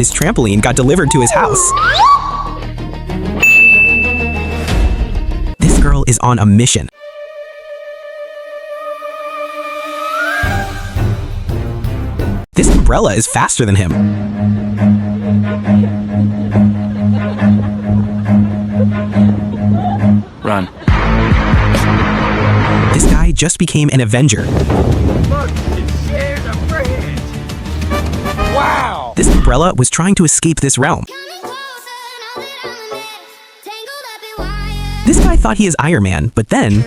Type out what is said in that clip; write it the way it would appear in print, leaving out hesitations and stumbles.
His trampoline got delivered to his house. This girl is on a mission. This umbrella is faster than him. Run. This guy just became an Avenger. Look, it shares a bridge. Wow! This umbrella was trying to escape this realm. This guy thought he is Iron Man, but then